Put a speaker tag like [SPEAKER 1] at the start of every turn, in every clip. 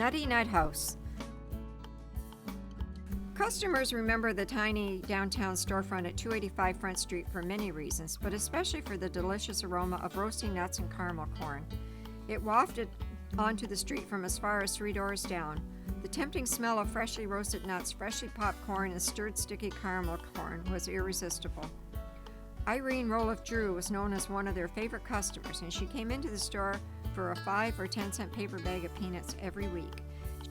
[SPEAKER 1] Nutty Nut House. Customers remember the tiny downtown storefront at 285 Front Street for many reasons, but especially for the delicious aroma of roasting nuts and caramel corn. It wafted onto the street from as far as 3 doors down. The tempting smell of freshly roasted nuts, freshly popped corn, and stirred sticky caramel corn was irresistible. Irene Roloff Drew was known as one of their favorite customers, and she came into the store for a 5 or 10 cent paper bag of peanuts every week.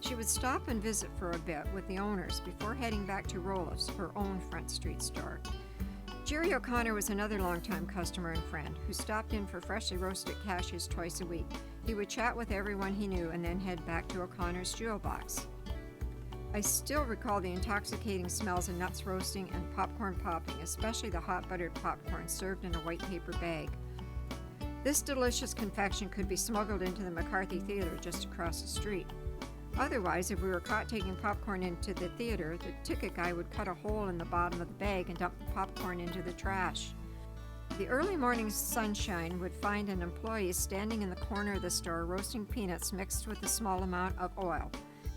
[SPEAKER 1] She would stop and visit for a bit with the owners before heading back to Roloff's, her own Front Street store. Jerry O'Connor was another longtime customer and friend who stopped in for freshly roasted cashews twice a week. He would chat with everyone he knew and then head back to O'Connor's jewel box. I still recall the intoxicating smells of nuts roasting and popcorn popping, especially the hot buttered popcorn served in a white paper bag. This delicious confection could be smuggled into the McCarthy Theater just across the street. Otherwise, if we were caught taking popcorn into the theater, the ticket guy would cut a hole in the bottom of the bag and dump the popcorn into the trash. The early morning sunshine would find an employee standing in the corner of the store roasting peanuts mixed with a small amount of oil.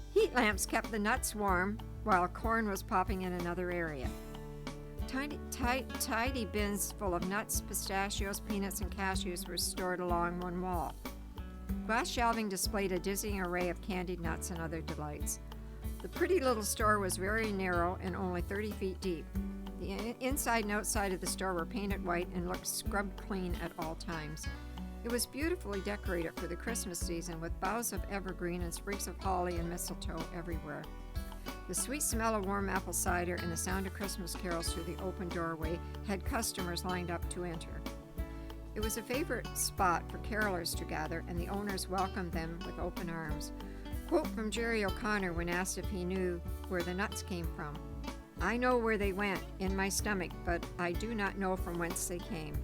[SPEAKER 1] Heat lamps kept the nuts warm while corn was popping in another area. Tidy bins full of nuts, pistachios, peanuts, and cashews were stored along one wall. Glass shelving displayed a dizzying array of candied nuts and other delights. The pretty little store was very narrow and only 30 feet deep. The inside and outside of the store were painted white and looked scrubbed clean at all times. It was beautifully decorated for the Christmas season with boughs of evergreen and sprigs of holly and mistletoe everywhere. The sweet smell of warm apple cider and the sound of Christmas carols through the open doorway had customers lined up to enter. It was a favorite spot for carolers to gather, and the owners welcomed them with open arms. Quote from Jerry O'Connor when asked if he knew where the nuts came from: "I know where they went, in my stomach, but I do not know from whence they came."